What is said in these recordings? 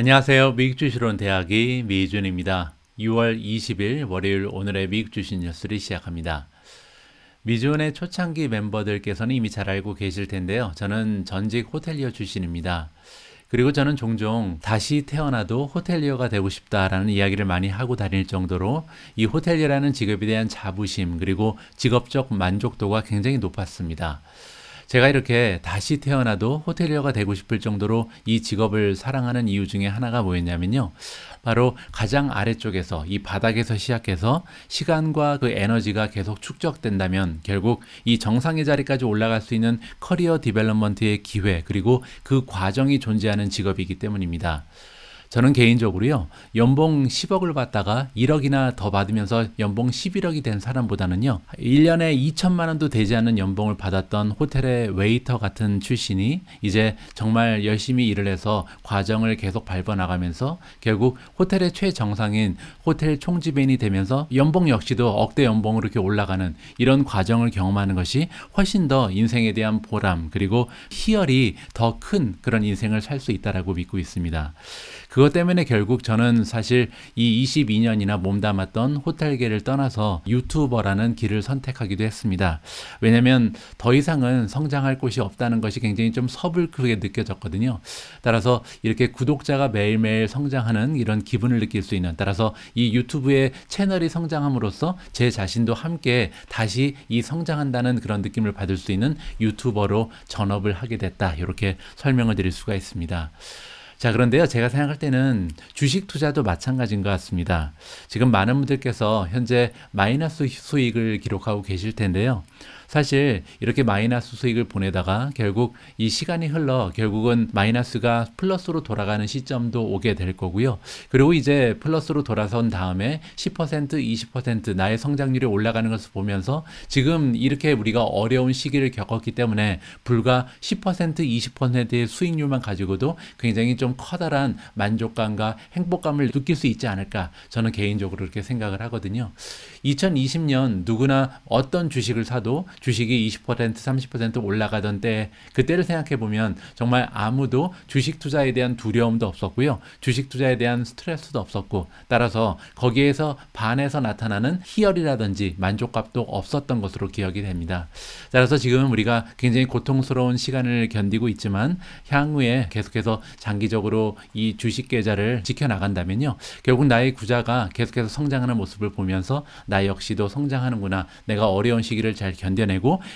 안녕하세요. 미국 주식론 대학의 미준입니다. 6월 20일 월요일 오늘의 미국 주식 뉴스를 시작합니다. 미준의 초창기 멤버들께서는 이미 잘 알고 계실 텐데요. 저는 전직 호텔리어 출신입니다. 그리고 저는 종종 다시 태어나도 호텔리어가 되고 싶다라는 이야기를 많이 하고 다닐 정도로 이 호텔리어라는 직업에 대한 자부심 그리고 직업적 만족도가 굉장히 높았습니다. 제가 이렇게 다시 태어나도 호텔리어가 되고 싶을 정도로 이 직업을 사랑하는 이유 중에 하나가 뭐였냐면요. 바로 가장 아래쪽에서 이 바닥에서 시작해서 시간과 그 에너지가 계속 축적된다면 결국 이 정상의 자리까지 올라갈 수 있는 커리어 디벨롭먼트의 기회 그리고 그 과정이 존재하는 직업이기 때문입니다. 저는 개인적으로요, 연봉 10억을 받다가 1억이나 더 받으면서 연봉 11억이 된 사람보다는요, 1년에 2천만 원도 되지 않는 연봉을 받았던 호텔의 웨이터 같은 출신이 이제 정말 열심히 일을 해서 과정을 계속 밟아나가면서 결국 호텔의 최정상인 호텔 총지배인이 되면서 연봉 역시도 억대 연봉으로 이렇게 올라가는 이런 과정을 경험하는 것이 훨씬 더 인생에 대한 보람 그리고 희열이 더 큰 그런 인생을 살 수 있다라고 믿고 있습니다. 그것 때문에 결국 저는 사실 이 22년이나 몸담았던 호텔계를 떠나서 유튜버라는 길을 선택하기도 했습니다. 왜냐하면 더 이상은 성장할 곳이 없다는 것이 굉장히 좀 서글프게 느껴졌거든요. 따라서 이렇게 구독자가 매일매일 성장하는 이런 기분을 느낄 수 있는, 따라서 이 유튜브의 채널이 성장함으로써 제 자신도 함께 다시 이 성장한다는 그런 느낌을 받을 수 있는 유튜버로 전업을 하게 됐다. 이렇게 설명을 드릴 수가 있습니다. 자, 그런데요, 제가 생각할 때는 주식 투자도 마찬가지인 것 같습니다. 지금 많은 분들께서 현재 마이너스 수익을 기록하고 계실 텐데요. 사실 이렇게 마이너스 수익을 보내다가 결국 이 시간이 흘러 결국은 마이너스가 플러스로 돌아가는 시점도 오게 될 거고요. 그리고 이제 플러스로 돌아선 다음에 10%, 20% 나의 성장률이 올라가는 것을 보면서 지금 이렇게 우리가 어려운 시기를 겪었기 때문에 불과 10%, 20%의 수익률만 가지고도 굉장히 좀 커다란 만족감과 행복감을 느낄 수 있지 않을까, 저는 개인적으로 그렇게 생각을 하거든요. 2020년 누구나 어떤 주식을 사도 주식이 20%, 30% 올라가던 때, 그때를 생각해 보면 정말 아무도 주식 투자에 대한 두려움도 없었고요. 주식 투자에 대한 스트레스도 없었고, 따라서 거기에서 반에서 나타나는 희열이라든지 만족감도 없었던 것으로 기억이 됩니다. 따라서 지금 우리가 굉장히 고통스러운 시간을 견디고 있지만 향후에 계속해서 장기적으로 이 주식 계좌를 지켜나간다면요, 결국 나의 구자가 계속해서 성장하는 모습을 보면서 나 역시도 성장하는구나, 내가 어려운 시기를 잘 견뎌내고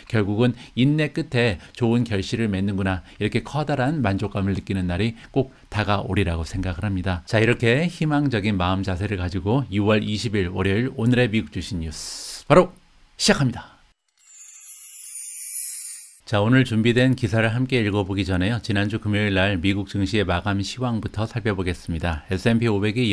결국은 인내 끝에 좋은 결실을 맺는구나, 이렇게 커다란 만족감을 느끼는 날이 꼭 다가오리라고 생각을 합니다. 자, 이렇게 희망적인 마음 자세를 가지고 6월 20일 월요일 오늘의 미국 주식 뉴스 바로 시작합니다. 자, 오늘 준비된 기사를 함께 읽어보기 전에요, 지난주 금요일 날 미국 증시의 마감 시황부터 살펴보겠습니다. S&P 500이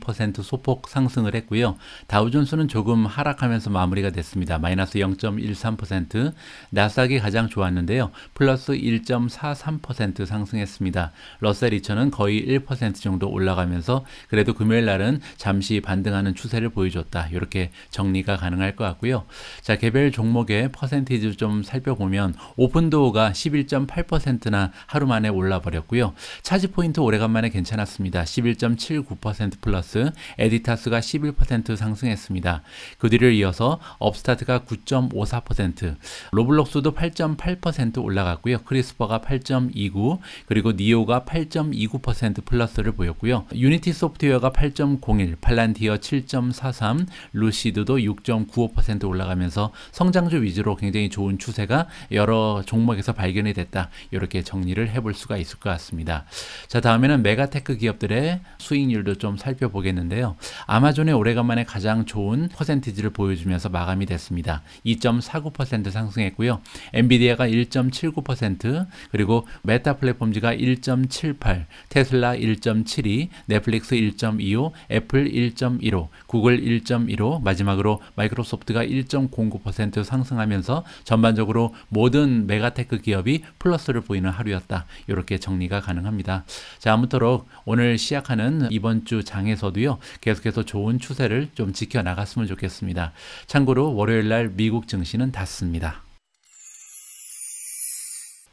0.22% 소폭 상승을 했고요. 다우존스는 조금 하락하면서 마무리가 됐습니다. 마이너스 0.13%. 나스닥이 가장 좋았는데요. 플러스 1.43% 상승했습니다. 러셀 2000은 거의 1% 정도 올라가면서 그래도 금요일 날은 잠시 반등하는 추세를 보여줬다. 이렇게 정리가 가능할 것 같고요. 자, 개별 종목의 퍼센티지 좀 살펴보면 오픈도어가 11.8%나 하루 만에 올라버렸고요. 차지 포인트 오래간만에 괜찮았습니다. 11.79% 플러스, 에디타스가 11% 상승했습니다. 그 뒤를 이어서 업스타트가 9.54%, 로블록스도 8.8% 올라갔고요. 크리스퍼가 8.29, 그리고 니오가 8.29% 플러스를 보였고요. 유니티 소프트웨어가 8.01, 팔란티어 7.43, 루시드도 6.95% 올라가면서 성장주 위주로 굉장히 좋은 추세가 여러 종목에서 발견이 됐다. 이렇게 정리를 해볼 수가 있을 것 같습니다. 자, 다음에는 메가테크 기업들의 수익률도 좀 살펴보겠는데요. 아마존의 오래간만에 가장 좋은 퍼센티지를 보여주면서 마감이 됐습니다. 2.49% 상승했고요. 엔비디아가 1.79%, 그리고 메타 플랫폼즈가 1.78, 테슬라 1.72, 넷플릭스 1.25, 애플 1.15, 구글 1.15, 마지막으로 마이크로소프트가 1.09% 상승하면서 전반적으로 모든 메가테크 기업이 플러스를 보이는 하루였다. 이렇게 정리가 가능합니다. 자, 아무쪼록 오늘 시작하는 이번 주 장에서도요, 계속해서 좋은 추세를 좀 지켜나갔으면 좋겠습니다. 참고로 월요일날 미국 증시는 닫습니다.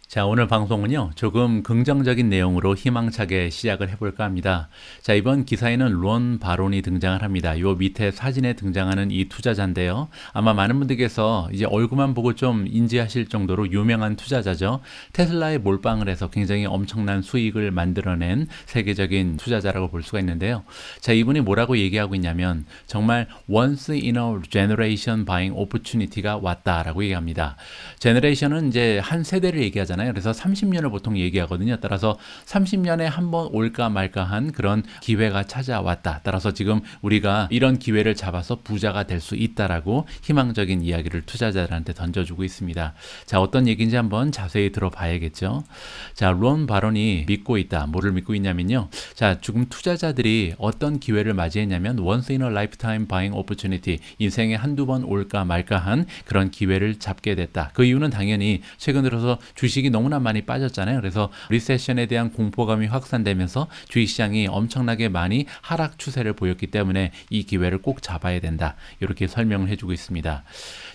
자, 오늘 방송은요, 조금 긍정적인 내용으로 희망차게 시작을 해볼까 합니다. 자, 이번 기사에는 론 바론이 등장을 합니다. 요 밑에 사진에 등장하는 이 투자자인데요. 아마 많은 분들께서 이제 얼굴만 보고 좀 인지하실 정도로 유명한 투자자죠. 테슬라에 몰빵을 해서 굉장히 엄청난 수익을 만들어낸 세계적인 투자자라고 볼 수가 있는데요. 자, 이분이 뭐라고 얘기하고 있냐면, 정말 once in a generation buying opportunity가 왔다라고 얘기합니다. 제너레이션은 이제 한 세대를 얘기하잖아요. 그래서 30년을 보통 얘기하거든요. 따라서 30년에 한 번 올까 말까 한 그런 기회가 찾아왔다. 따라서 지금 우리가 이런 기회를 잡아서 부자가 될 수 있다라고 희망적인 이야기를 투자자들한테 던져주고 있습니다. 자, 어떤 얘기인지 한번 자세히 들어봐야겠죠. 자, 론 바론이 믿고 있다. 뭐를 믿고 있냐면요. 자, 지금 투자자들이 어떤 기회를 맞이했냐면 once in a lifetime buying opportunity, 인생에 한두 번 올까 말까 한 그런 기회를 잡게 됐다. 그 이유는 당연히 최근 들어서 주식이 너무나 많이 빠졌잖아요. 그래서 리세션에 대한 공포감이 확산되면서 주식시장이 엄청나게 많이 하락 추세를 보였기 때문에 이 기회를 꼭 잡아야 된다. 이렇게 설명을 해주고 있습니다.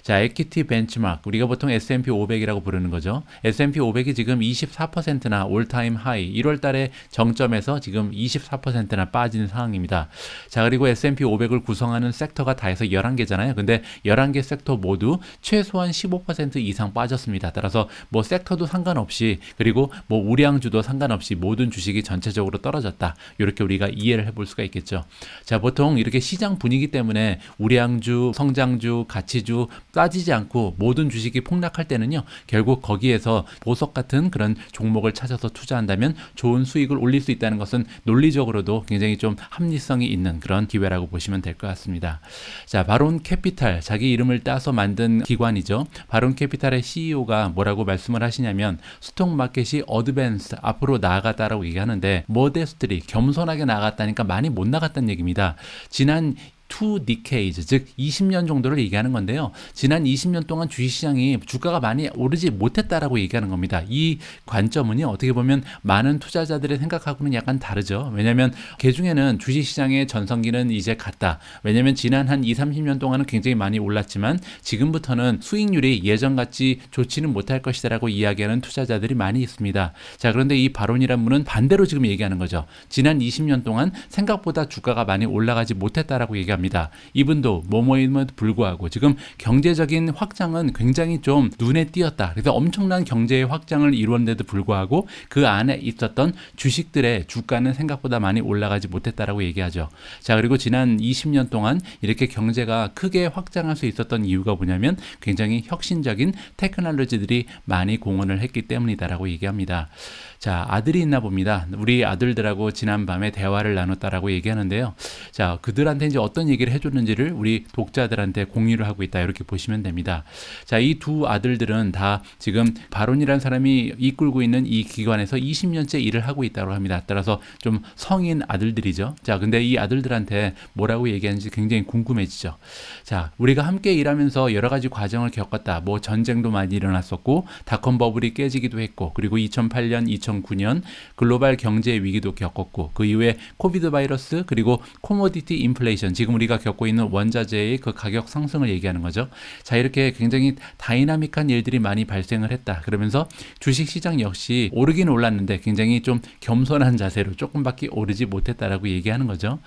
자, 에퀴티 벤치마크, 우리가 보통 S&P 500이라고 부르는 거죠. S&P 500이 지금 24%나 올타임 하이, 1월 달에 정점에서 지금 24%나 빠진 상황입니다. 자, 그리고 S&P 500을 구성하는 섹터가 다 해서 11개잖아요. 근데 11개 섹터 모두 최소한 15% 이상 빠졌습니다. 따라서 뭐 섹터도 상관없이, 그리고 뭐 우량주도 상관없이 모든 주식이 전체적으로 떨어졌다. 이렇게 우리가 이해를 해볼 수가 있겠죠. 자, 보통 이렇게 시장 분위기 때문에 우량주, 성장주, 가치주 빠지지 않고 모든 주식이 폭락할 때는요, 결국 거기에서 보석 같은 그런 종목을 찾아서 투자한다면 좋은 수익을 올릴 수 있다는 것은 논리적으로도 굉장히 좀 합리성이 있는 그런 기회라고 보시면 될 것 같습니다. 자, 바론 캐피탈, 자기 이름을 따서 만든 기관이죠. 바론 캐피탈의 CEO가 뭐라고 말씀을 하시냐면, 스톡 마켓이 어드밴스, 앞으로 나아갔다라고 얘기하는데, 모데스트리, 겸손하게 나아갔다니까 많이 못 나갔다는 얘기입니다. 지난 2 decades, 즉 20년 정도를 얘기하는 건데요. 지난 20년 동안 주식시장이 주가가 많이 오르지 못했다라고 얘기하는 겁니다. 이 관점은요, 어떻게 보면 많은 투자자들의 생각하고는 약간 다르죠. 왜냐하면 개중에는 주식시장의 전성기는 이제 갔다. 왜냐하면 지난 한 2, 30년 동안은 굉장히 많이 올랐지만 지금부터는 수익률이 예전같이 좋지는 못할 것이다라고 이야기하는 투자자들이 많이 있습니다. 자, 그런데 이 바론이란 분은 반대로 지금 얘기하는 거죠. 지난 20년 동안 생각보다 주가가 많이 올라가지 못했다라고 얘기합니다. 이분도 뭐뭐임에도 불구하고 지금 경제적인 확장은 굉장히 좀 눈에 띄었다. 그래서 엄청난 경제의 확장을 이루었는데도 불구하고 그 안에 있었던 주식들의 주가는 생각보다 많이 올라가지 못했다라고 얘기하죠. 자, 그리고 지난 20년 동안 이렇게 경제가 크게 확장할 수 있었던 이유가 뭐냐면 굉장히 혁신적인 테크놀로지들이 많이 공헌을 했기 때문이다라고 얘기합니다. 자, 아들이 있나 봅니다. 우리 아들들하고 지난밤에 대화를 나눴다라고 얘기하는데요. 자, 그들한테 이제 어떤 얘기를 해줬는지를 우리 독자들한테 공유를 하고 있다. 이렇게 보시면 됩니다. 자, 이 두 아들들은 다 지금 바론이라는 사람이 이끌고 있는 이 기관에서 20년째 일을 하고 있다고 합니다. 따라서 좀 성인 아들들이죠. 자, 근데 이 아들들한테 뭐라고 얘기하는지 굉장히 궁금해지죠. 자, 우리가 함께 일하면서 여러 가지 과정을 겪었다. 뭐 전쟁도 많이 일어났었고, 닷컴 버블이 깨지기도 했고, 그리고 2008년, 2009년 글로벌 경제 위기도 겪었고, 그 이후에 코비드 바이러스, 그리고 코모디티 인플레이션, 지금 우리가 겪고 있는 원자재의 그 가격 상승을 얘기하는 거죠. 자, 이렇게 굉장히 다이나믹한 일들이 많이 발생을 했다. 그러면서 주식시장 역시 오르긴 올랐는데 굉장히 좀 겸손한 자세로 조금밖에 오르지 못했다라고 얘기하는 거죠.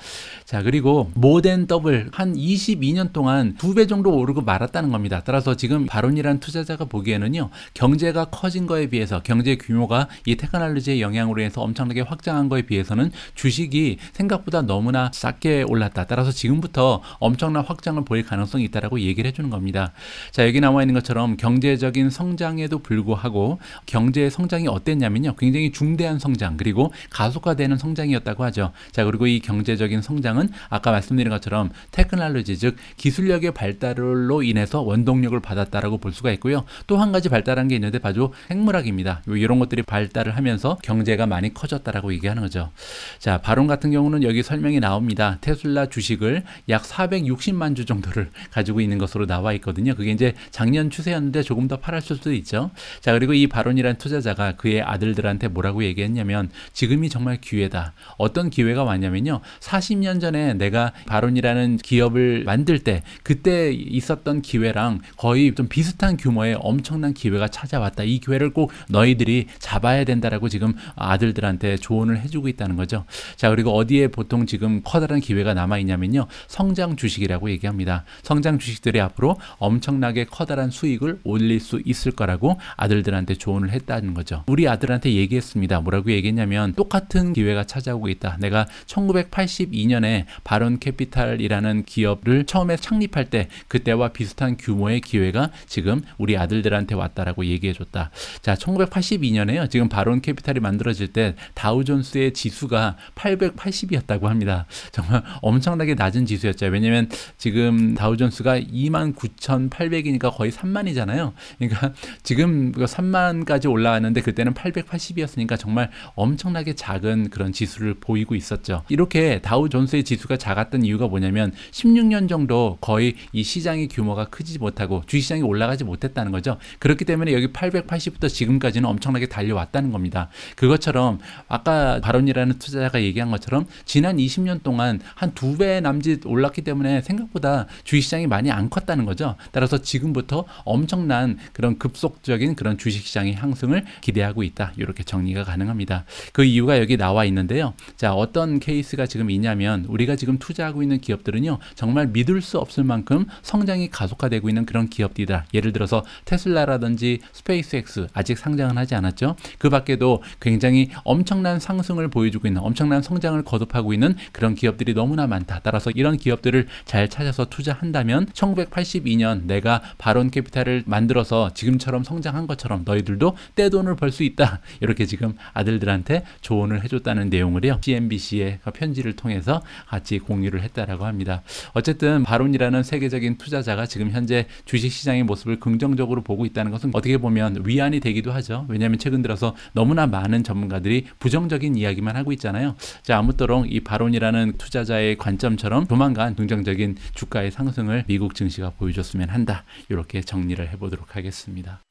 자, 그리고 모덴 더블 한 22년 동안 2배 정도 오르고 말았다는 겁니다. 따라서 지금 바론이라는 투자자가 보기에는요, 경제가 커진 거에 비해서, 경제 규모가 이 테크놀로지의 영향으로 해서 엄청나게 확장한 거에 비해서는 주식이 생각보다 너무나 작게 올랐다. 따라서 지금부터 엄청난 확장을 보일 가능성이 있다라고 얘기를 해주는 겁니다. 자, 여기 나와 있는 것처럼 경제적인 성장에도 불구하고 경제의 성장이 어땠냐면요, 굉장히 중대한 성장, 그리고 가속화되는 성장이었다고 하죠. 자, 그리고 이 경제적인 성장은 아까 말씀드린 것처럼 테크놀로지, 즉 기술력의 발달로 인해서 원동력을 받았다라고 볼 수가 있고요. 또 한 가지 발달한 게 있는데 바로 생물학입니다. 이런 것들이 발달을 하면서 경제가 많이 커졌다라고 얘기하는 거죠. 자, 바론 같은 경우는 여기 설명이 나옵니다. 테슬라 주식을 약 460만 주 정도를 가지고 있는 것으로 나와 있거든요. 그게 이제 작년 추세였는데 조금 더 팔았을 수도 있죠. 자, 그리고 이 바론이라는 투자자가 그의 아들들한테 뭐라고 얘기했냐면 지금이 정말 기회다. 어떤 기회가 왔냐면요. 40년 전에 내가 바론이라는 기업을 만들 때 그때 있었던 기회랑 거의 좀 비슷한 규모의 엄청난 기회가 찾아왔다. 이 기회를 꼭 너희들이 잡아야 된다라고 지금 아들들한테 조언을 해주고 있다는 거죠. 자, 그리고 어디에 보통 지금 커다란 기회가 남아 있냐면요. 성장 주식이라고 얘기합니다. 성장 주식들이 앞으로 엄청나게 커다란 수익을 올릴 수 있을 거라고 아들들한테 조언을 했다는 거죠. 우리 아들한테 얘기했습니다. 뭐라고 얘기했냐면 똑같은 기회가 찾아오고 있다. 내가 1982년에 바론 캐피탈이라는 기업을 처음에 창립할 때 그때와 비슷한 규모의 기회가 지금 우리 아들들한테 왔다라고 얘기해줬다. 자, 1982년에요. 지금 바론 캐피탈이 만들어질 때 다우존스의 지수가 880이었다고 합니다. 정말 엄청나게 낮은 지수였죠. 왜냐면 지금 다우존스가 29,800이니까 거의 3만이잖아요. 그러니까 지금 3만까지 올라왔는데 그때는 880이었으니까 정말 엄청나게 작은 그런 지수를 보이고 있었죠. 이렇게 다우존스의 지수가 작았던 이유가 뭐냐면 16년 정도 거의 이 시장의 규모가 크지 못하고 주식시장이 올라가지 못했다는 거죠. 그렇기 때문에 여기 880부터 지금까지는 엄청나게 달려왔다는 겁니다. 그것처럼 아까 바론이라는 투자자가 얘기한 것처럼 지난 20년 동안 한 2배 남짓 올랐기 때문에 생각보다 주식시장이 많이 안 컸다는 거죠. 따라서 지금부터 엄청난 그런 급속적인 그런 주식시장의 향승을 기대하고 있다. 이렇게 정리가 가능합니다. 그 이유가 여기 나와 있는데요. 자, 어떤 케이스가 지금 있냐면 우리가 지금 투자하고 있는 기업들은요. 정말 믿을 수 없을 만큼 성장이 가속화되고 있는 그런 기업들이다. 예를 들어서 테슬라라든지 스페이스X 아직 상장은 하지 않았죠. 그 밖에도 굉장히 엄청난 상승을 보여주고 있는 엄청난 성장을 거듭하고 있는 그런 기업들이 너무나 많다. 따라서 이런 기업들을 잘 찾아서 투자한다면 1982년 내가 바론 캐피탈을 만들어서 지금처럼 성장한 것처럼 너희들도 떼돈을 벌 수 있다. 이렇게 지금 아들들한테 조언을 해줬다는 내용을요. CNBC의 편지를 통해서 같이 공유를 했다라고 합니다. 어쨌든 바론이라는 세계적인 투자자가 지금 현재 주식시장의 모습을 긍정적으로 보고 있다는 것은 어떻게 보면 위안이 되기도 하죠. 왜냐하면 최근 들어서 너무나 많은 전문가들이 부정적인 이야기만 하고 있잖아요. 자, 아무쪼록 이 바론이라는 투자자의 관점처럼 조만간 긍정적인 주가의 상승을 미국 증시가 보여줬으면 한다. 이렇게 정리를 해보도록 하겠습니다.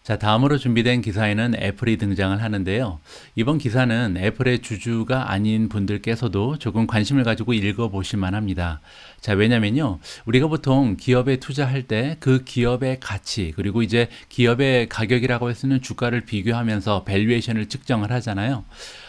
자, 다음으로 준비된 기사에는 애플이 등장을 하는데요. 이번 기사는 애플의 주주가 아닌 분들께서도 조금 관심을 가지고 읽어보실 만합니다. 자, 왜냐면요. 우리가 보통 기업에 투자할 때 그 기업의 가치 그리고 이제 기업의 가격이라고 할 수 있는 주가를 비교하면서 밸류에이션을 측정을 하잖아요.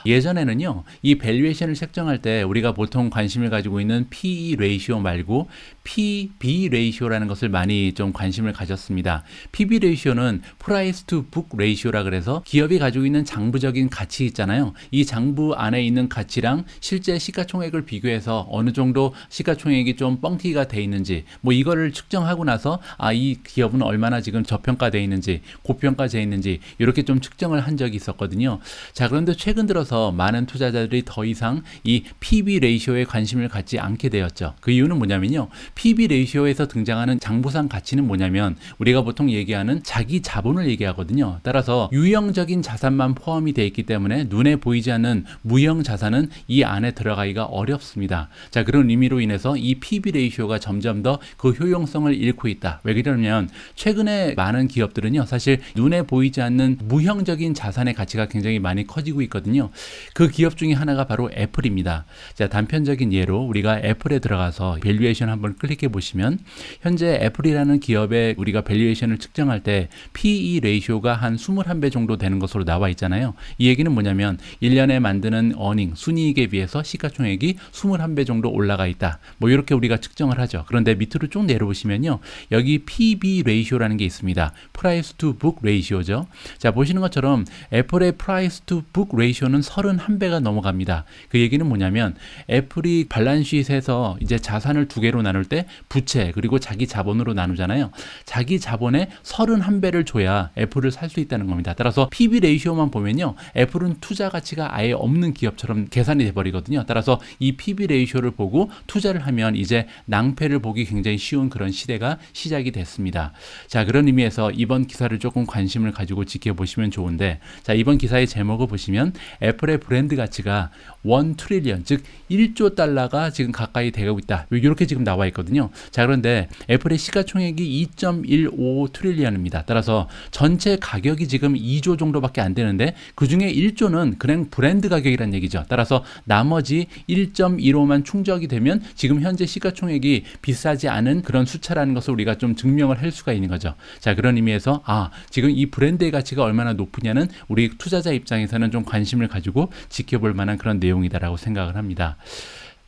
예전에는요. 이 밸류에이션을 책정할 때 우리가 보통 관심을 가지고 있는 PE 레이시오 말고 PB 레이시오라는 것을 많이 좀 관심을 가졌습니다. PB 레이시오는 프라이스 투 북 레이시오라 그래서 기업이 가지고 있는 장부적인 가치 있잖아요. 이 장부 안에 있는 가치랑 실제 시가총액을 비교해서 어느 정도 시가총액이 좀 뻥튀기가 돼 있는지 뭐 이거를 측정하고 나서 이 기업은 얼마나 지금 저평가돼 있는지 고평가돼 있는지 이렇게 좀 측정을 한 적이 있었거든요. 자, 그런데 최근 들어서 많은 투자자들이 더 이상 이 PB 레이시오에 관심을 갖지 않게 되었죠. 그 이유는 뭐냐면요. PB 레이시오에서 등장하는 장부상 가치는 뭐냐면 우리가 보통 얘기하는 자기 자본을 얘기하거든요. 따라서 유형적인 자산만 포함이 되어 있기 때문에 눈에 보이지 않는 무형 자산은 이 안에 들어가기가 어렵습니다. 자, 그런 의미로 인해서 이 PB 레이시오가 점점 더 그 효용성을 잃고 있다. 왜 그러냐면 최근에 많은 기업들은요. 사실 눈에 보이지 않는 무형적인 자산의 가치가 굉장히 많이 커지고 있거든요. 그 기업 중에 하나가 바로 애플입니다. 자, 단편적인 예로 우리가 애플에 들어가서 밸류에이션 한번 클릭해 보시면 현재 애플이라는 기업의 우리가 밸류에이션을 측정할 때 PE 레이시오가 한 21배 정도 되는 것으로 나와 있잖아요. 이 얘기는 뭐냐면 1년에 만드는 어닝, 순이익에 비해서 시가총액이 21배 정도 올라가 있다. 뭐 이렇게 우리가 측정을 하죠. 그런데 밑으로 쭉 내려보시면요. 여기 PB 레이시오라는 게 있습니다. Price to Book 레이시오죠. 자, 보시는 것처럼 애플의 Price to Book 레이시오는 31배가 넘어갑니다. 그 얘기는 뭐냐면 애플이 밸런스시트에서 이제 자산을 두 개로 나눌 때 때 부채 그리고 자기 자본으로 나누잖아요. 자기 자본의 31배를 줘야 애플을 살 수 있다는 겁니다. 따라서 PB 레이쇼만 보면요, 애플은 투자 가치가 아예 없는 기업처럼 계산이 돼버리거든요. 따라서 이 PB 레이쇼를 보고 투자를 하면 이제 낭패를 보기 굉장히 쉬운 그런 시대가 시작이 됐습니다. 자, 그런 의미에서 이번 기사를 조금 관심을 가지고 지켜보시면 좋은데, 자, 이번 기사의 제목을 보시면 애플의 브랜드 가치가 1 트릴리언, 즉 1조 달러가 지금 가까이 되고 있다, 이렇게 지금 나와 있거든요. 자, 그런데 애플의 시가총액이 2.15 트릴리언입니다. 따라서 전체 가격이 지금 2조 정도밖에 안 되는데 그 중에 1조는 그냥 브랜드 가격이란 얘기죠. 따라서 나머지 1.15만 충족이 되면 지금 현재 시가총액이 비싸지 않은 그런 숫자라는 것을 우리가 좀 증명을 할 수가 있는 거죠. 자, 그런 의미에서 지금 이 브랜드의 가치가 얼마나 높으냐는 우리 투자자 입장에서는 좀 관심을 가지고 지켜볼 만한 그런 내용이다라고 생각을 합니다.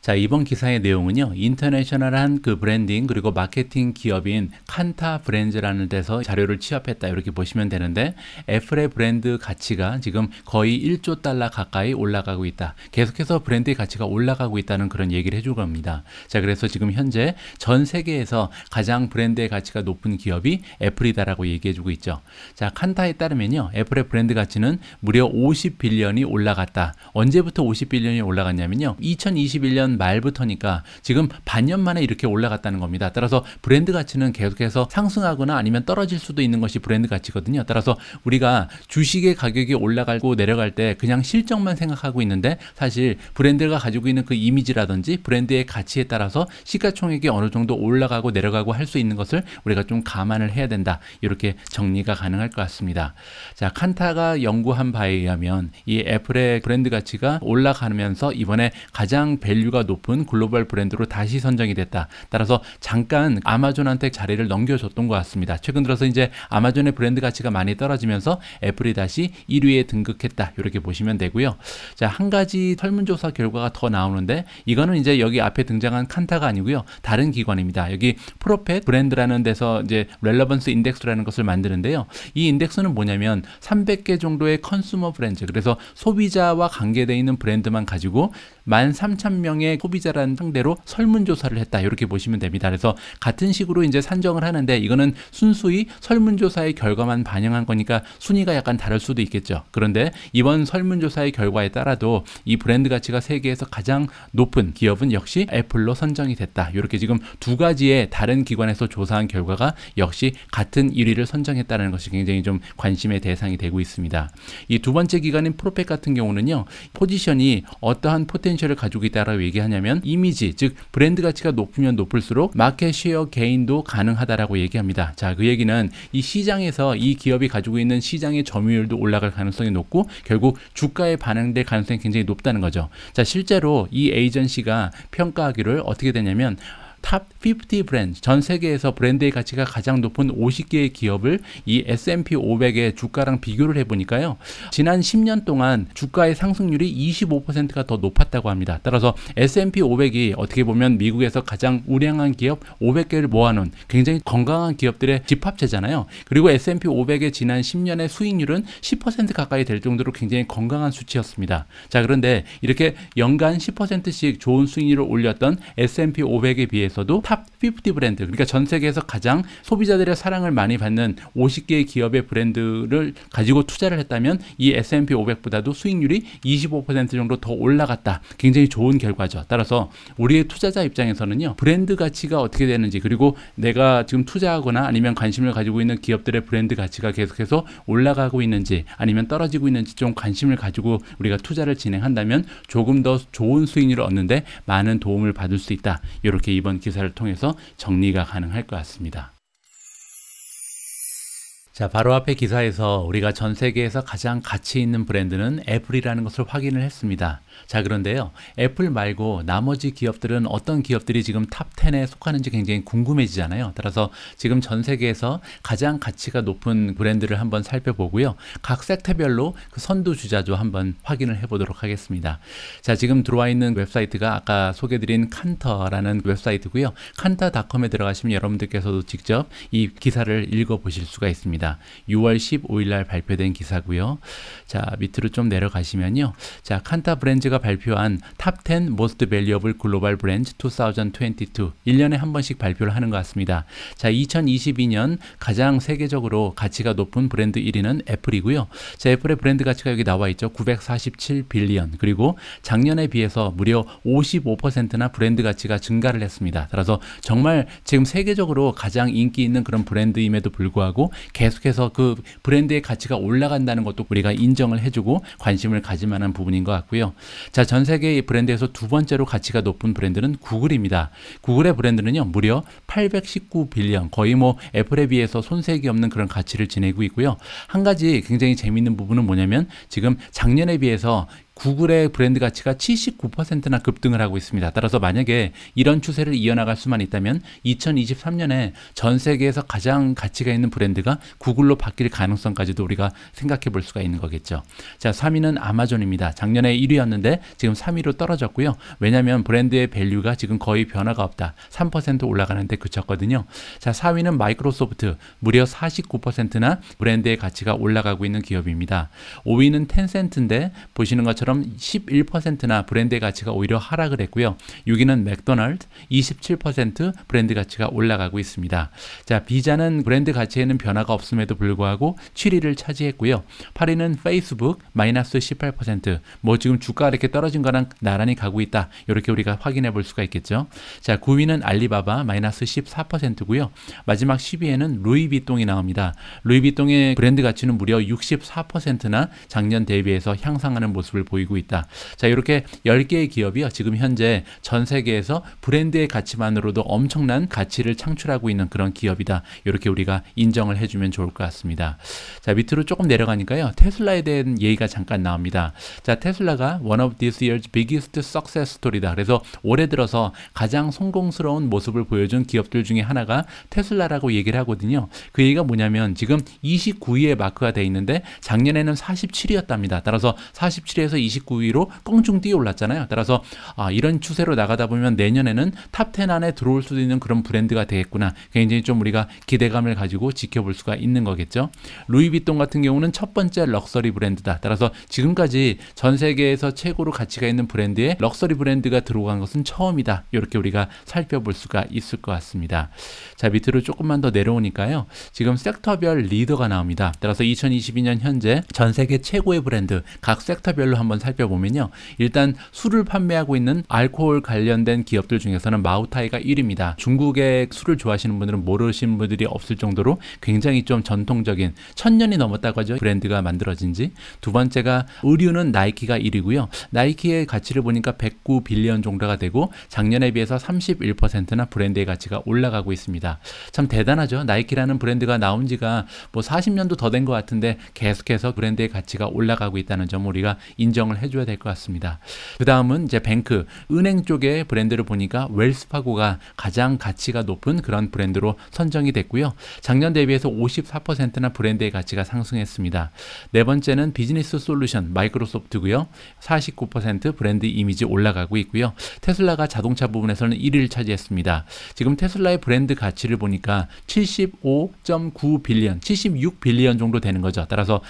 자, 이번 기사의 내용은요, 인터내셔널한 그 브랜딩 그리고 마케팅 기업인 칸타 브랜드라는 데서 자료를 취합했다, 이렇게 보시면 되는데, 애플의 브랜드 가치가 지금 거의 1조 달러 가까이 올라가고 있다, 계속해서 브랜드의 가치가 올라가고 있다는 그런 얘기를 해줄 겁니다. 자, 그래서 지금 현재 전 세계에서 가장 브랜드의 가치가 높은 기업이 애플이다라고 얘기해주고 있죠. 자, 칸타에 따르면요, 애플의 브랜드 가치는 무려 50빌리언이 올라갔다. 언제부터 50빌리언이 올라갔냐면요, 2021년 말부터니까 지금 반년 만에 이렇게 올라갔다는 겁니다. 따라서 브랜드 가치는 계속해서 상승하거나 아니면 떨어질 수도 있는 것이 브랜드 가치거든요. 따라서 우리가 주식의 가격이 올라가고 내려갈 때 그냥 실적만 생각하고 있는데, 사실 브랜드가 가지고 있는 그 이미지라든지 브랜드의 가치에 따라서 시가총액이 어느 정도 올라가고 내려가고 할 수 있는 것을 우리가 좀 감안을 해야 된다, 이렇게 정리가 가능할 것 같습니다. 자, 칸타가 연구한 바에 의하면 이 애플의 브랜드 가치가 올라가면서 이번에 가장 밸류가 높은 글로벌 브랜드로 다시 선정이 됐다. 따라서 잠깐 아마존한테 자리를 넘겨줬던 것 같습니다. 최근 들어서 이제 아마존의 브랜드 가치가 많이 떨어지면서 애플이 다시 1위에 등극했다, 이렇게 보시면 되고요. 자, 한 가지 설문조사 결과가 더 나오는데, 이거는 이제 여기 앞에 등장한 칸타가 아니고요, 다른 기관입니다. 여기 프로펫 브랜드라는 데서 이제 렐러번스 인덱스라는 것을 만드는데요. 이 인덱스는 뭐냐면 300개 정도의 컨슈머 브랜드, 그래서 소비자와 관계되어 있는 브랜드만 가지고 13,000명의 소비자라는 상대로 설문조사를 했다, 이렇게 보시면 됩니다. 그래서 같은 식으로 이제 산정을 하는데, 이거는 순수히 설문조사의 결과만 반영한 거니까 순위가 약간 다를 수도 있겠죠. 그런데 이번 설문조사의 결과에 따라도 이 브랜드 가치가 세계에서 가장 높은 기업은 역시 애플로 선정이 됐다, 이렇게 지금 두 가지의 다른 기관에서 조사한 결과가 역시 같은 1위를 선정했다는 것이 굉장히 좀 관심의 대상이 되고 있습니다. 이 두 번째 기관인 프로펫 같은 경우는요, 포지션이 어떠한 포텐셜을 가지고 있다라고 얘기하냐면 이미지, 즉 브랜드 가치가 높으면 높을수록 마켓 쉐어 게인도 가능하다라고 얘기합니다. 자, 그 얘기는 이 시장에서 이 기업이 가지고 있는 시장의 점유율도 올라갈 가능성이 높고 결국 주가에 반영될 가능성이 굉장히 높다는 거죠. 자, 실제로 이 에이전시가 평가하기를 어떻게 되냐면, 탑 50 브랜드, 전 세계에서 브랜드의 가치가 가장 높은 50개의 기업을 이 S&P 500의 주가랑 비교를 해보니까요, 지난 10년 동안 주가의 상승률이 25%가 더 높았다고 합니다. 따라서 S&P 500이 어떻게 보면 미국에서 가장 우량한 기업 500개를 모아놓은 굉장히 건강한 기업들의 집합체잖아요. 그리고 S&P 500의 지난 10년의 수익률은 10% 가까이 될 정도로 굉장히 건강한 수치였습니다. 자, 그런데 이렇게 연간 10%씩 좋은 수익률을 올렸던 S&P 500에 비해 에서도 탑 50 브랜드, 그러니까 전 세계에서 가장 소비자들의 사랑을 많이 받는 50개의 기업의 브랜드를 가지고 투자를 했다면 이 S&P 500보다도 수익률이 25% 정도 더 올라갔다. 굉장히 좋은 결과죠. 따라서 우리의 투자자 입장에서는요, 브랜드 가치가 어떻게 되는지, 그리고 내가 지금 투자하거나 아니면 관심을 가지고 있는 기업들의 브랜드 가치가 계속해서 올라가고 있는지 아니면 떨어지고 있는지 좀 관심을 가지고 우리가 투자를 진행한다면 조금 더 좋은 수익률을 얻는데 많은 도움을 받을 수 있다. 이렇게 이번 기사를 통해서 정리가 가능할 것 같습니다. 자, 바로 앞에 기사에서 우리가 전 세계에서 가장 가치 있는 브랜드는 애플이라는 것을 확인을 했습니다. 자, 그런데요, 애플 말고 나머지 기업들은 어떤 기업들이 지금 탑 10에 속하는지 굉장히 궁금해지잖아요. 따라서 지금 전 세계에서 가장 가치가 높은 브랜드를 한번 살펴보고요, 각 섹터별로 그 선두주자도 한번 확인을 해보도록 하겠습니다. 자, 지금 들어와 있는 웹사이트가 아까 소개드린 칸터라는 웹사이트고요. 칸타닷컴에 들어가시면 여러분들께서도 직접 이 기사를 읽어보실 수가 있습니다. 있습니다. 6월 15일 날 발표된 기사고요. 자, 밑으로 좀 내려가시면요. 자, 칸타 브랜즈가 발표한 탑 10 Most Valuable Global Brands 2022 1년에 한 번씩 발표를 하는 것 같습니다. 자, 2022년 가장 세계적으로 가치가 높은 브랜드 1위는 애플이고요. 자, 애플의 브랜드 가치가 여기 나와 있죠. 947 빌리언. 그리고 작년에 비해서 무려 55%나 브랜드 가치가 증가를 했습니다. 따라서 정말 지금 세계적으로 가장 인기 있는 그런 브랜드임에도 불구하고 계속해서 그 브랜드의 가치가 올라간다는 것도 우리가 인정을 해주고 관심을 가질 만한 부분인 것 같고요. 자, 전 세계 브랜드에서 두 번째로 가치가 높은 브랜드는 구글입니다. 구글의 브랜드는요, 무려 819 빌리언, 거의 뭐 애플에 비해서 손색이 없는 그런 가치를 지니고 있고요. 한 가지 굉장히 재미있는 부분은 뭐냐면 지금 작년에 비해서 구글의 브랜드 가치가 79%나 급등을 하고 있습니다. 따라서 만약에 이런 추세를 이어나갈 수만 있다면 2023년에 전 세계에서 가장 가치가 있는 브랜드가 구글로 바뀔 가능성까지도 우리가 생각해 볼 수가 있는 거겠죠. 자, 3위는 아마존입니다. 작년에 1위였는데 지금 3위로 떨어졌고요. 왜냐하면 브랜드의 밸류가 지금 거의 변화가 없다. 3% 올라가는데 그쳤거든요. 자, 4위는 마이크로소프트, 무려 49%나 브랜드의 가치가 올라가고 있는 기업입니다. 5위는 텐센트인데 보시는 것처럼 11%나 브랜드의 가치가 오히려 하락을 했고요. 6위는 맥도날드, 27% 브랜드 가치가 올라가고 있습니다. 자, 비자는 브랜드 가치에는 변화가 없음에도 불구하고 7위를 차지했고요. 8위는 페이스북, 마이너스 18%. 뭐 지금 주가가 이렇게 떨어진 거랑 나란히 가고 있다. 이렇게 우리가 확인해 볼 수가 있겠죠. 자, 9위는 알리바바, 마이너스 14%고요. 마지막 10위에는 루이비통이 나옵니다. 루이비통의 브랜드 가치는 무려 64%나 작년 대비해서 향상하는 모습을 보이고 있다. 자, 이렇게 10개의 기업이요, 지금 현재 전 세계에서 브랜드의 가치만으로도 엄청난 가치를 창출하고 있는 그런 기업이다. 이렇게 우리가 인정을 해주면 좋을 것 같습니다. 자, 밑으로 조금 내려가니까요, 테슬라에 대한 얘기가 잠깐 나옵니다. 자, 테슬라가 one of this year's biggest success story다. 그래서 올해 들어서 가장 성공스러운 모습을 보여준 기업들 중에 하나가 테슬라라고 얘기를 하거든요. 그 얘기가 뭐냐면 지금 29위에 마크가 돼 있는데 작년에는 47위였답니다. 따라서 47위에서 29위로 껑충 뛰어 올랐잖아요. 따라서 이런 추세로 나가다 보면 내년에는 탑 10 안에 들어올 수도 있는 그런 브랜드가 되겠구나. 굉장히 좀 우리가 기대감을 가지고 지켜볼 수가 있는 거겠죠. 루이비통 같은 경우는 첫 번째 럭셔리 브랜드다. 따라서 지금까지 전 세계에서 최고로 가치가 있는 브랜드에 럭셔리 브랜드가 들어간 것은 처음이다. 이렇게 우리가 살펴볼 수가 있을 것 같습니다. 자, 밑으로 조금만 더 내려오니까요, 지금 섹터별 리더가 나옵니다. 따라서 2022년 현재 전 세계 최고의 브랜드 각 섹터별로 한번 살펴보면요, 일단 술을 판매하고 있는 알코올 관련된 기업들 중에서는 마우타이가 1위입니다. 중국의 술을 좋아하시는 분들은 모르시는 분들이 없을 정도로 굉장히 좀 전통적인 1000년이 넘었다고 하죠, 브랜드가 만들어진 지. 두 번째가 의류는 나이키가 1위고요. 나이키의 가치를 보니까 109 빌리언 정도가 되고 작년에 비해서 31%나 브랜드의 가치가 올라가고 있습니다. 참 대단하죠. 나이키라는 브랜드가 나온 지가 뭐 40년도 더 된 것 같은데 계속해서 브랜드의 가치가 올라가고 있다는 점을 우리가 인정을 해줘야 될 것 같습니다. 그 다음은 이제 뱅크, 은행 쪽의 브랜드를 보니까 웰스파고가 가장 가치가 높은 그런 브랜드로 선정이 됐고요. 작년 대비해서 54%나 브랜드의 가치가 상승했습니다. 네 번째는 비즈니스 솔루션, 마이크로소프트고요. 49% 브랜드 이미지 올라가고 있고요. 테슬라가 자동차 부분에서는 1위를 차지했습니다. 지금 테슬라의 브랜드 가치를 보니까 75.9 빌리언, 76 빌리언 정도 되는 거죠. 따라서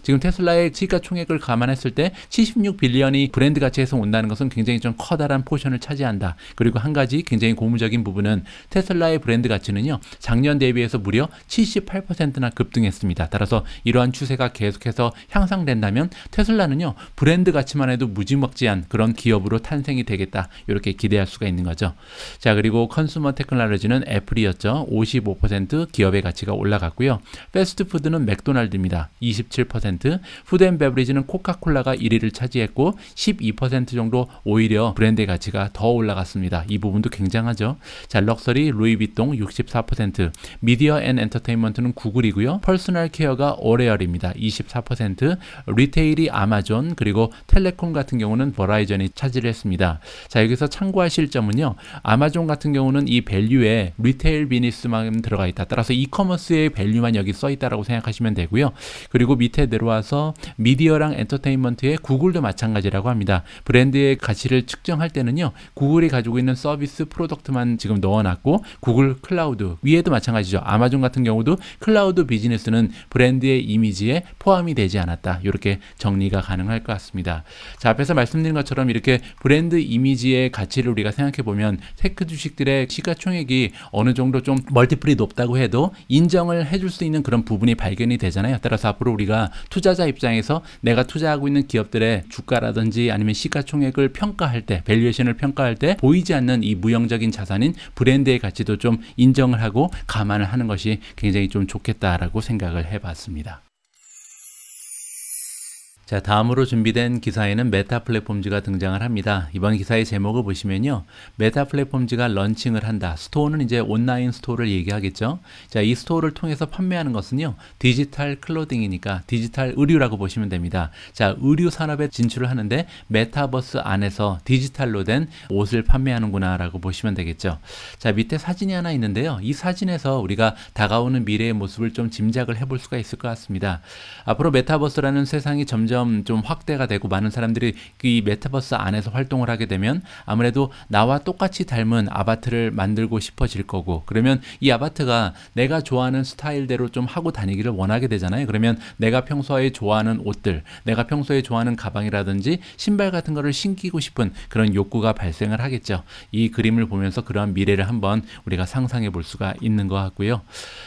지금 테슬라의 시가총액을 감안했을 때 76 빌리언이 브랜드 가치에서 온다는 것은 굉장히 좀 커다란 포션을 차지한다. 그리고 한 가지 굉장히 고무적인 부분은 테슬라의 브랜드 가치는요, 작년 대비해서 무려 78%나 급등했습니다. 따라서 이러한 추세가 계속해서 향상된다면 테슬라는요, 브랜드 가치만 해도 무지막지한 그런 기업으로 탄생이 되겠다. 이렇게 기대할 수가 있는 거죠. 자, 그리고 컨슈머 테크놀로지는 애플이었죠. 55% 기업의 가치가 올라갔고요. 패스트푸드는 맥도날드입니다. 27%, 푸드앤베브리지는 코카콜라가 1위를 차지했고 12% 정도 오히려 브랜드의 가치가 더 올라갔습니다. 이 부분도 굉장하죠. 자, 럭셔리 루이비통 64%, 미디어 앤 엔터테인먼트는 구글이고요. 퍼스널 케어가 오레얼입니다. 24%, 리테일이 아마존, 그리고 텔레콤 같은 경우는 버라이전이 차지를 했습니다. 자, 여기서 참고하실 점은요, 아마존 같은 경우는 이 밸류에 리테일 비즈니스만 들어가 있다. 따라서 이커머스의 밸류만 여기 써 있다라고 생각하시면 되고요. 그리고 밑에 내려와서 미디어랑 엔터테인먼트에 구글도 마찬가지라고 합니다. 브랜드의 가치를 측정할 때는요, 구글이 가지고 있는 서비스 프로덕트만 지금 넣어놨고, 구글 클라우드 위에도 마찬가지죠. 아마존 같은 경우도 클라우드 비즈니스는 브랜드의 이미지에 포함이 되지 않았다. 이렇게 정리가 가능할 것 같습니다. 자, 앞에서 말씀드린 것처럼 이렇게 브랜드 이미지의 가치를 우리가 생각해 보면 테크 주식들의 시가총액이 어느 정도 좀 멀티플이 높다고 해도 인정을 해줄 수 있는 그런 부분이 발견이 되잖아요. 따라서 앞으로 우리가 투자자 입장에서 내가 투자하고 있는 기업들의 주가라든지 아니면 시가총액을 평가할 때, 밸류에이션을 평가할 때 보이지 않는 이 무형적인 자산인 브랜드의 가치도 좀 인정을 하고 감안을 하는 것이 굉장히 좀 좋겠다라고 생각을 해봤습니다. 자, 다음으로 준비된 기사에는 메타 플랫폼즈가 등장을 합니다. 이번 기사의 제목을 보시면요, 메타 플랫폼즈가 런칭을 한다. 스토어는 이제 온라인 스토어를 얘기하겠죠. 자, 이 스토어를 통해서 판매하는 것은요, 디지털 클로딩이니까 디지털 의류라고 보시면 됩니다. 자, 의류 산업에 진출을 하는데 메타버스 안에서 디지털로 된 옷을 판매하는구나 라고 보시면 되겠죠. 자, 밑에 사진이 하나 있는데요. 이 사진에서 우리가 다가오는 미래의 모습을 좀 짐작을 해볼 수가 있을 것 같습니다. 앞으로 메타버스라는 세상이 점점 좀 확대가 되고 많은 사람들이 이 메타버스 안에서 활동을 하게 되면 아무래도 나와 똑같이 닮은 아바타를 만들고 싶어질 거고, 그러면 이 아바타가 내가 좋아하는 스타일대로 좀 하고 다니기를 원하게 되잖아요. 그러면 내가 평소에 좋아하는 옷들, 내가 평소에 좋아하는 가방이라든지 신발 같은 거를 신기고 싶은 그런 욕구가 발생을 하겠죠. 이 그림을 보면서 그러한 미래를 한번 우리가 상상해 볼 수가 있는 것 같고요.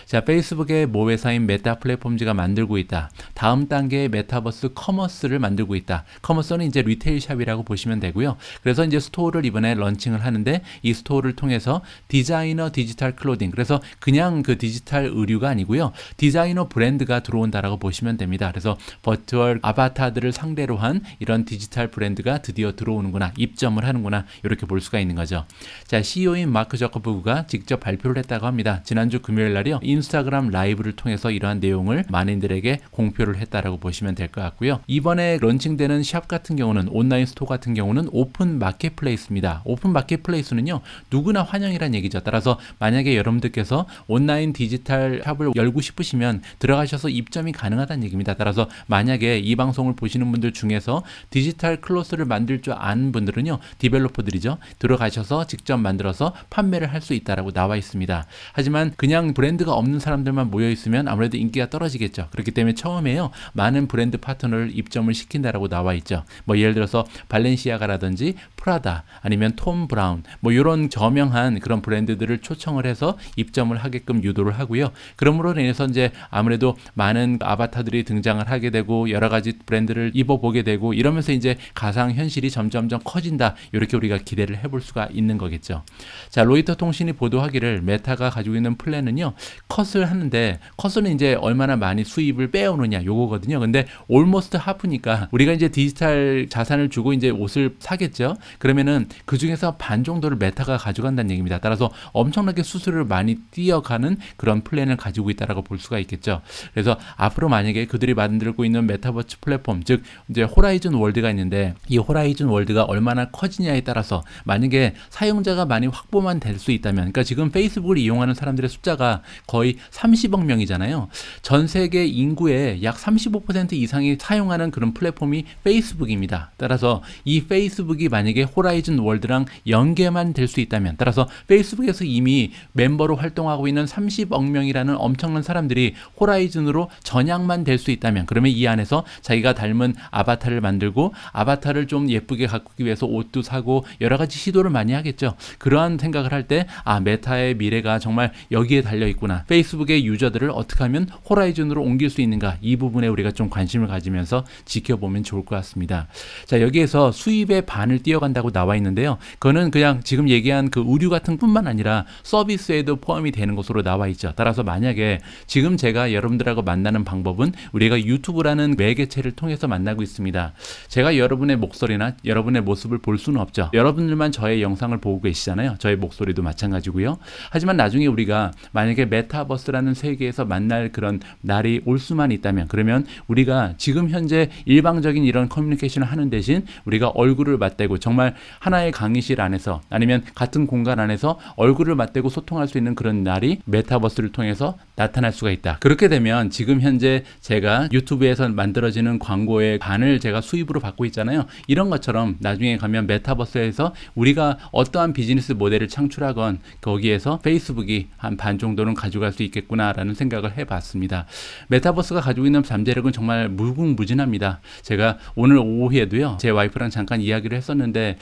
자, 페이스북의 모 회사인 메타 플랫폼즈가 만들고 있다. 다음 단계의 메타버스 커머스를 만들고 있다. 커머스는 이제 리테일 샵이라고 보시면 되고요. 그래서 이제 스토어를 이번에 런칭을 하는데 이 스토어를 통해서 디자이너 디지털 클로딩, 그래서 그냥 그 디지털 의류가 아니고요, 디자이너 브랜드가 들어온다라고 보시면 됩니다. 그래서 버추얼 아바타들을 상대로 한 이런 디지털 브랜드가 드디어 들어오는구나, 입점을 하는구나, 이렇게 볼 수가 있는 거죠. 자, CEO인 마크 저커버그가 직접 발표를 했다고 합니다. 지난주 금요일 날이요, 인스타그램 라이브를 통해서 이러한 내용을 많은들에게 공표를 했다라고 보시면 될 것 같고요. 이번에 런칭되는 샵 같은 경우는, 온라인 스토어 같은 경우는 오픈 마켓플레이스입니다. 오픈 마켓플레이스는요, 누구나 환영이란 얘기죠. 따라서 만약에 여러분들께서 온라인 디지털 샵을 열고 싶으시면 들어가셔서 입점이 가능하다는 얘기입니다. 따라서 만약에 이 방송을 보시는 분들 중에서 디지털 클로스를 만들 줄 아는 분들은요, 디벨로퍼들이죠. 들어가셔서 직접 만들어서 판매를 할 수 있다라고 나와 있습니다. 하지만 그냥 브랜드가 없는 사람들만 모여 있으면 아무래도 인기가 떨어지겠죠. 그렇기 때문에 처음에요, 많은 브랜드 파트너를 입점을 시킨다라고 나와 있죠. 뭐 예를 들어서 발렌시아가라든지 프라다, 아니면 톰 브라운, 뭐 이런 저명한 그런 브랜드들을 초청을 해서 입점을 하게끔 유도를 하고요. 그러므로 인해서 이제 아무래도 많은 아바타들이 등장을 하게 되고 여러 가지 브랜드를 입어보게 되고 이러면서 이제 가상 현실이 점점점 커진다, 이렇게 우리가 기대를 해볼 수가 있는 거겠죠. 자, 로이터 통신이 보도하기를 메타가 가지고 있는 플랜은요, 컷을 하는데, 컷은 이제 얼마나 많이 수입을 빼오느냐 요거거든요. 근데 올모스트 하프니까 우리가 이제 디지털 자산을 주고 이제 옷을 사겠죠. 그러면은 그 중에서 반 정도를 메타가 가져간다는 얘기입니다. 따라서 엄청나게 수수료를 많이 띄어가는 그런 플랜을 가지고 있다라고 볼 수가 있겠죠. 그래서 앞으로 만약에 그들이 만들고 있는 메타버스 플랫폼, 즉 이제 호라이즌 월드가 있는데, 이 호라이즌 월드가 얼마나 커지냐에 따라서 만약에 사용자가 많이 확보만 될 수 있다면, 그러니까 지금 페이스북을 이용하는 사람들의 숫자가 거의 30억 명이잖아요. 전 세계 인구의 약 35% 이상이 사용하는 그런 플랫폼이 페이스북입니다. 따라서 이 페이스북이 만약에 호라이즌 월드랑 연계만 될 수 있다면, 따라서 페이스북에서 이미 멤버로 활동하고 있는 30억 명이라는 엄청난 사람들이 호라이즌으로 전향만 될 수 있다면, 그러면 이 안에서 자기가 닮은 아바타를 만들고 아바타를 좀 예쁘게 가꾸기 위해서 옷도 사고 여러 가지 시도를 많이 하겠죠. 그러한 생각을 할 때, 아, 메타의 미래가 정말 여기에 달려 있구나, 페이스북의 유저들을 어떻게 하면 호라이즌으로 옮길 수 있는가, 이 부분에 우리가 좀 관심을 가지면서 지켜보면 좋을 것 같습니다. 자, 여기에서 수입의 반을 띄어간다고 나와 있는데요, 그거는 그냥 지금 얘기한 그 의류 같은 뿐만 아니라 서비스에도 포함이 되는 것으로 나와 있죠. 따라서 만약에 지금 제가 여러분들하고 만나는 방법은 우리가 유튜브라는 매개체를 통해서 만나고 있습니다. 제가 여러분의 목소리나 여러분의 모습을 볼 수는 없죠. 여러분들만 저의 영상을 보고 계시잖아요. 저의 목소리도 마찬가지고요. 하지만 나중에 우리가 만약에 메타버스라는 세계에서 만날 그런 날이 올 수만 있다면, 그러면 우리가 지금 현재 현재 일방적인 이런 커뮤니케이션을 하는 대신 우리가 얼굴을 맞대고 정말 하나의 강의실 안에서 아니면 같은 공간 안에서 얼굴을 맞대고 소통할 수 있는 그런 날이 메타버스를 통해서 나타날 수가 있다. 그렇게 되면 지금 현재 제가 유튜브에서 만들어지는 광고의 반을 제가 수입으로 받고 있잖아요. 이런 것처럼 나중에 가면 메타버스에서 우리가 어떠한 비즈니스 모델을 창출하건 거기에서 페이스북이 한 반 정도는 가져갈 수 있겠구나라는 생각을 해봤습니다. 메타버스가 가지고 있는 잠재력은 정말 무궁무진합니다. 제가 오늘 오후에도요, 제 와이프랑 잠깐 이야기를 했었는데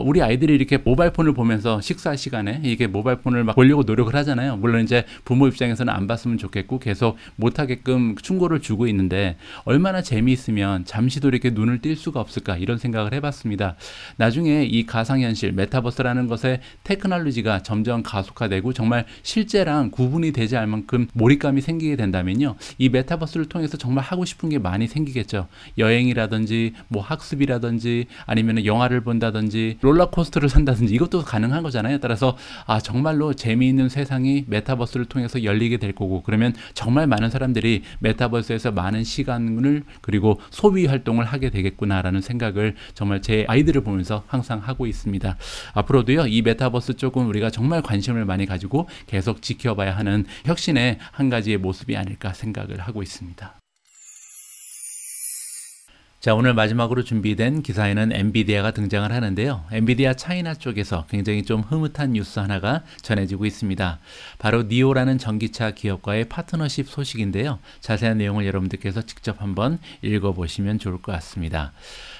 우리 아이들이 이렇게 모바일폰을 보면서 식사 시간에 이게 모바일폰을 막 보려고 노력을 하잖아요. 물론 이제 부모 입장에서는 안 봤으면 좋겠고 계속 못하게끔 충고를 주고 있는데 얼마나 재미있으면 잠시도 이렇게 눈을 뗄 수가 없을까 이런 생각을 해봤습니다. 나중에 이 가상현실 메타버스라는 것의 테크놀로지가 점점 가속화되고 정말 실제랑 구분이 되지 않을 만큼 몰입감이 생기게 된다면요, 이 메타버스를 통해서 정말 하고 싶은 게 많이 생기겠죠. 여행이라든지 뭐 학습이라든지 아니면 영화를 본다든지 롤러코스터를 산다든지 이것도 가능한 거잖아요. 따라서 정말로 재미있는 세상이 메타버스를 통해서 열리게 될 거고, 그러면 정말 많은 사람들이 메타버스에서 많은 시간을 그리고 소비 활동을 하게 되겠구나라는 생각을 정말 제 아이들을 보면서 항상 하고 있습니다. 앞으로도요, 이 메타버스 쪽은 우리가 정말 관심을 많이 가지고 계속 지켜봐야 하는 혁신의 한 가지의 모습이 아닐까 생각을 하고 있습니다. 자, 오늘 마지막으로 준비된 기사에는 엔비디아가 등장을 하는데요. 엔비디아 차이나 쪽에서 굉장히 좀 흐뭇한 뉴스 하나가 전해지고 있습니다. 바로 니오라는 전기차 기업과의 파트너십 소식인데요. 자세한 내용을 여러분들께서 직접 한번 읽어보시면 좋을 것 같습니다.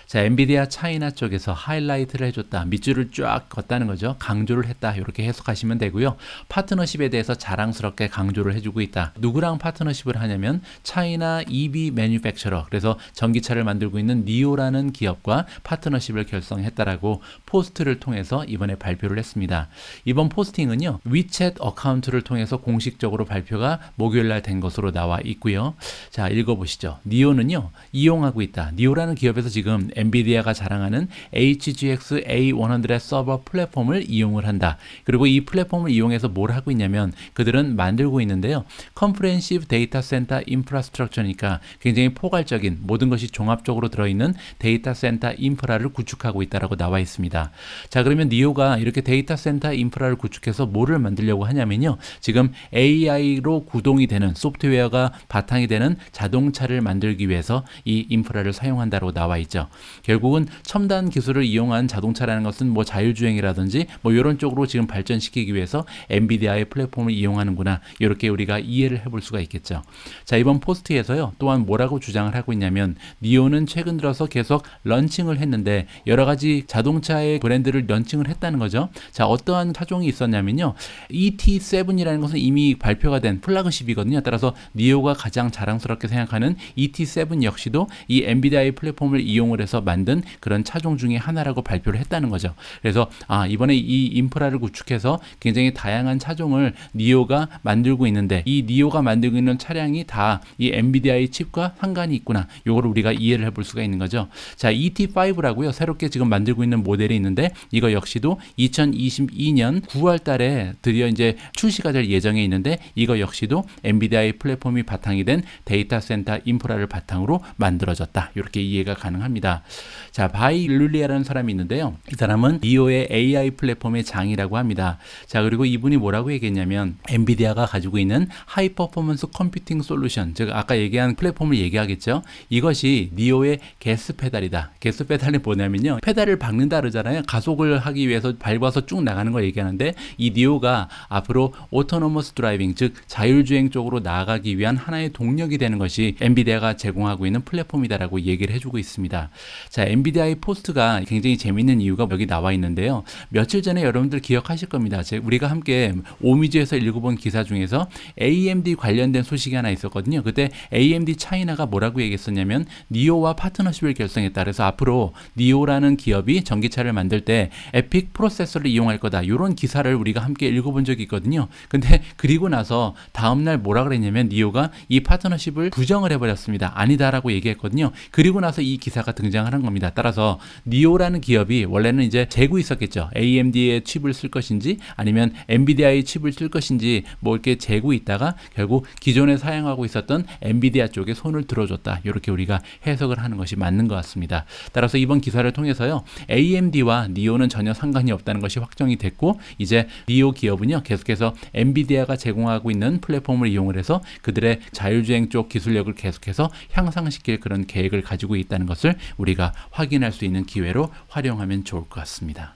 자, 엔비디아 차이나 쪽에서 하이라이트를 해줬다. 밑줄을 쫙 걷다는 거죠. 강조를 했다. 이렇게 해석하시면 되고요. 파트너십에 대해서 자랑스럽게 강조를 해주고 있다. 누구랑 파트너십을 하냐면 차이나 EV 매뉴팩처러, 그래서 전기차를 만들고 있는 니오라는 기업과 파트너십을 결성했다라고 포스트를 통해서 이번에 발표를 했습니다. 이번 포스팅은요, 위챗 어카운트를 통해서 공식적으로 발표가 목요일날 된 것으로 나와 있고요. 자, 읽어보시죠. 니오는요, 이용하고 있다. 니오라는 기업에서 지금 엔비디아가 자랑하는 HGX A100의 서버 플랫폼을 이용을 한다. 그리고 이 플랫폼을 이용해서 뭘 하고 있냐면 그들은 만들고 있는데요. 컴프레hensive 데이터 센터 인프라스트럭처니까 굉장히 포괄적인 모든 것이 종합적으로 들어있는 데이터 센터 인프라를 구축하고 있다라고 나와 있습니다. 자, 그러면 니오가 이렇게 데이터 센터 인프라를 구축해서 뭐를 만들려고 하냐면요. 지금 AI로 구동이 되는 소프트웨어가 바탕이 되는 자동차를 만들기 위해서 이 인프라를 사용한다고 나와 있죠. 결국은 첨단 기술을 이용한 자동차라는 것은 뭐 자율주행이라든지 뭐 이런 쪽으로 지금 발전시키기 위해서 엔비디아의 플랫폼을 이용하는구나, 이렇게 우리가 이해를 해볼 수가 있겠죠. 자, 이번 포스트에서요, 또한 뭐라고 주장을 하고 있냐면 니오는 최근 들어서 계속 런칭을 했는데 여러 가지 자동차의 브랜드를 런칭을 했다는 거죠. 자, 어떠한 차종이 있었냐면요, ET7이라는 것은 이미 발표가 된 플래그십이거든요. 따라서 니오가 가장 자랑스럽게 생각하는 ET7 역시도 이 엔비디아의 플랫폼을 이용을 해서 만든 그런 차종 중에 하나라고 발표를 했다는 거죠. 그래서 이번에 이 인프라를 구축해서 굉장히 다양한 차종을 니오가 만들고 있는데 이 니오가 만들고 있는 차량이 다 이 엔비디아의 칩과 상관이 있구나, 요거를 우리가 이해를 해볼 수가 있는 거죠. 자, ET5라고요, 새롭게 지금 만들고 있는 모델이 있는데 이거 역시도 2022년 9월 달에 드디어 이제 출시가 될 예정에 있는데 이거 역시도 엔비디아의 플랫폼이 바탕이 된 데이터 센터 인프라를 바탕으로 만들어졌다, 이렇게 이해가 가능합니다. 자, 바이 룰리아라는 사람이 있는데요. 이 사람은 니오의 AI 플랫폼의 장이라고 합니다. 자, 그리고 이분이 뭐라고 얘기했냐면 엔비디아가 가지고 있는 하이 퍼포먼스 컴퓨팅 솔루션, 즉 아까 얘기한 플랫폼을 얘기하겠죠. 이것이 니오의 게스 페달이다. 게스 페달이 뭐냐면요, 페달을 박는다 그러잖아요. 가속을 하기 위해서 밟아서 쭉 나가는 걸 얘기하는데 이 니오가 앞으로 오토노머스 드라이빙, 즉 자율주행 쪽으로 나아가기 위한 하나의 동력이 되는 것이 엔비디아가 제공하고 있는 플랫폼이다라고 얘기를 해주고 있습니다. 자, 엔비디아의 포스트가 굉장히 재밌는 이유가 여기 나와 있는데요. 며칠 전에 여러분들 기억하실 겁니다. 우리가 함께 오미즈에서 읽어본 기사 중에서 AMD 관련된 소식이 하나 있었거든요. 그때 AMD 차이나가 뭐라고 얘기했었냐면 니오와 파트너십을 결성했다. 그래서 앞으로 니오라는 기업이 전기차를 만들 때 에픽 프로세서를 이용할 거다, 이런 기사를 우리가 함께 읽어본 적이 있거든요. 근데 그리고 나서 다음날 뭐라 그랬냐면 니오가 이 파트너십을 부정을 해버렸습니다. 아니다라고 얘기했거든요. 그리고 나서 이 기사가 등장을 한 겁니다. 따라서 니오라는 기업이 원래는 이제 재고 있었겠죠. AMD의 칩을 쓸 것인지 아니면 엔비디아의 칩을 쓸 것인지 뭐 이렇게 재고 있다가 결국 기존에 사용하고 있었던 엔비디아 쪽에 손을 들어줬다, 이렇게 우리가 해석을 하는 생각하는 것이 맞는 것 같습니다. 따라서 이번 기사를 통해서요, AMD와 니오는 전혀 상관이 없다는 것이 확정이 됐고, 이제 니오 기업은요, 계속해서 엔비디아가 제공하고 있는 플랫폼을 이용을 해서 그들의 자율주행 쪽 기술력을 계속해서 향상시킬 그런 계획을 가지고 있다는 것을 우리가 확인할 수 있는 기회로 활용하면 좋을 것 같습니다.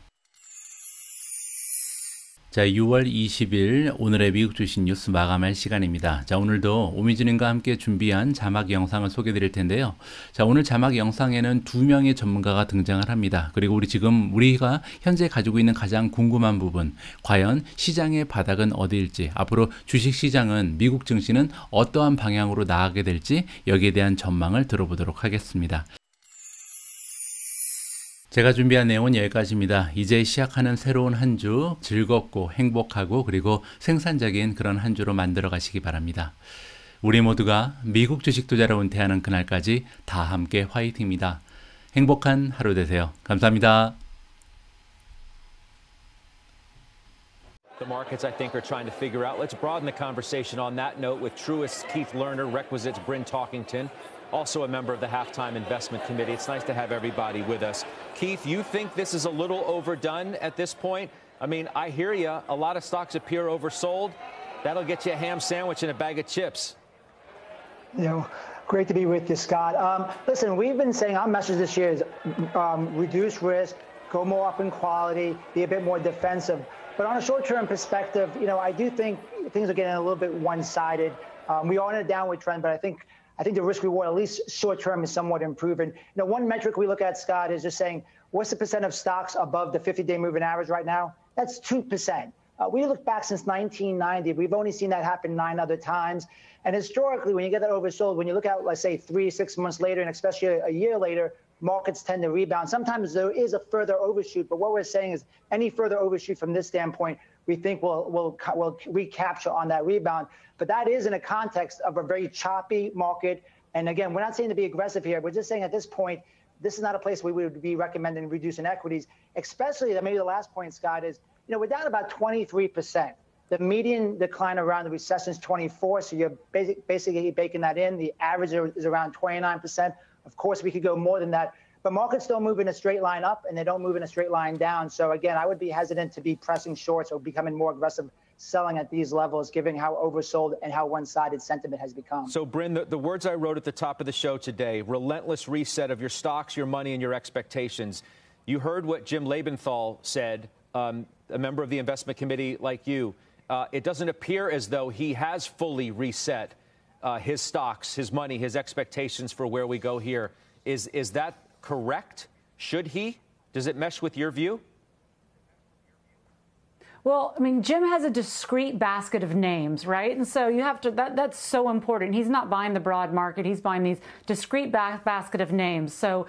자, 6월 20일 오늘의 미국 주식 뉴스 마감할 시간입니다. 자, 오늘도 오미진님과 함께 준비한 자막 영상을 소개해 드릴 텐데요. 자, 오늘 자막 영상에는 2명의 전문가가 등장을 합니다. 그리고 우리가 현재 가지고 있는 가장 궁금한 부분, 과연 시장의 바닥은 어디일지, 앞으로 주식 시장은, 미국 증시는 어떠한 방향으로 나아가게 될지, 여기에 대한 전망을 들어보도록 하겠습니다. 제가 준비한 내용은 여기까지입니다. 이제 시작하는 새로운 한 주 즐겁고 행복하고 그리고 생산적인 그런 한 주로 만들어 가시기 바랍니다. 우리 모두가 미국 주식 투자로 은퇴하는 그날까지 다 함께 화이팅입니다. 행복한 하루 되세요. 감사합니다. The markets, I think, are trying to figure out. Let's broaden the conversation on that note with Truist's Keith Lerner, Requisite's Bryn Talkington, also a member of the Halftime Investment Committee. It's nice to have everybody with us. Keith, you think this is a little overdone at this point? I mean, I hear you. A lot of stocks appear oversold. That'll get you a ham sandwich and a bag of chips. Great to be with you, Scott. Listen, we've been saying our message this year is reduce risk, go more up in quality, be a bit more defensive. But on a short-term perspective, I do think things are getting a little bit one-sided. We are in a downward trend, but I think the risk-reward, at least short-term, is somewhat improving. One metric we look at, Scott, is just saying, what's the percent of stocks above the 50-day moving average right now? That's 2%. We look back since 1990. We've only seen that happen 9 other times. And historically, when you get that oversold, when you look at, let's say, 3-6 months later, and especially a year later, markets tend to rebound. Sometimes there is a further overshoot, but what we're saying is any further overshoot from this standpoint, we think will recapture on that rebound. But that is in a context of a very choppy market. And again, we're not saying to be aggressive here. We're just saying at this point, this is not a place where we would be recommending reducing equities, especially maybe the last point, Scott, is, we're down about 23%. The median decline around the recession is 24, so you're basically baking that in. The average is around 29%. Of course, we could go more than that. But markets don't move in a straight line up, and they don't move in a straight line down. So again, I would be hesitant to be pressing shorts or becoming more aggressive selling at these levels, given how oversold and how one-sided sentiment has become. So, Bryn, the words I wrote at the top of the show today, relentless reset of your stocks, your money, and your expectations. You heard what Jim Lebenthal said, a member of the investment committee like you. It doesn't appear as though he has fully reset his stocks, his money, his expectations for where we go here. Is that correct? Should he? Does it mesh with your view? Well, I mean, Jim has a discrete basket of names, right? And so you have to, that's so important. He's not buying the broad market. He's buying these discrete basket of names. So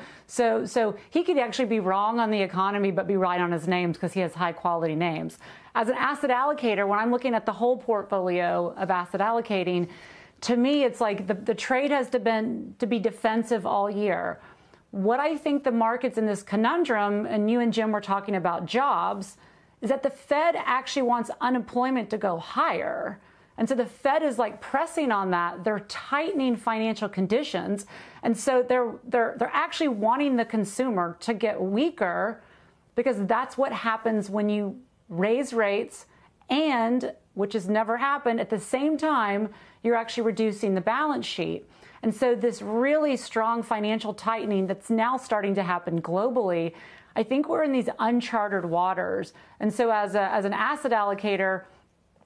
he could actually be wrong on the economy, but be right on his names because he has high quality names. As an asset allocator, when I'm looking at the whole portfolio of asset allocating, to me, it's like the trade has to be defensive all year. What I think the market's in this conundrum, and you and Jim were talking about jobs, is that the Fed actually wants unemployment to go higher. And so the Fed is like pressing on that. They're tightening financial conditions. And so they're actually wanting the consumer to get weaker, because that's what happens when you raise rates and, which has never happened, at the same time, you're actually reducing the balance sheet. And so this really strong financial tightening that's now starting to happen globally, I think we're in these uncharted waters. And so as an asset allocator,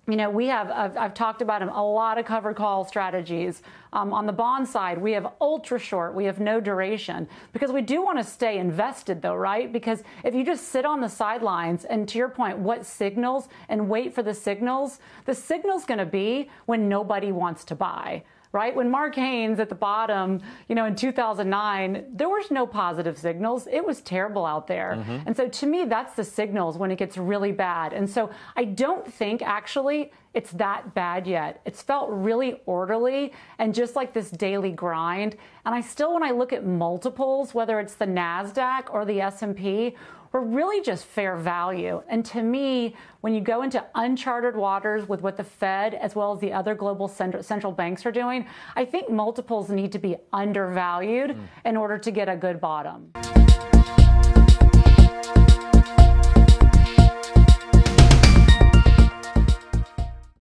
I've talked about a lot of covered call strategies. On the bond side, we have ultra short, we have no duration, because we do want to stay invested though, right? Because if you just sit on the sidelines and, to your point, what signals, and wait for the signal's going to be when nobody wants to buy. Right? When Mark Haynes at the bottom, in 2009, there was no positive signals. It was terrible out there. Mm-hmm. And so to me, that's the signals when it gets really bad. And so I don't think actually it's that bad yet. It's felt really orderly and just like this daily grind. And I still, when I look at multiples, whether it's the NASDAQ or the S&P, we're really just fair value. And to me, when you go into uncharted waters with what the Fed as well as the other global central banks are doing, I think multiples need to be undervalued in order to get a good bottom.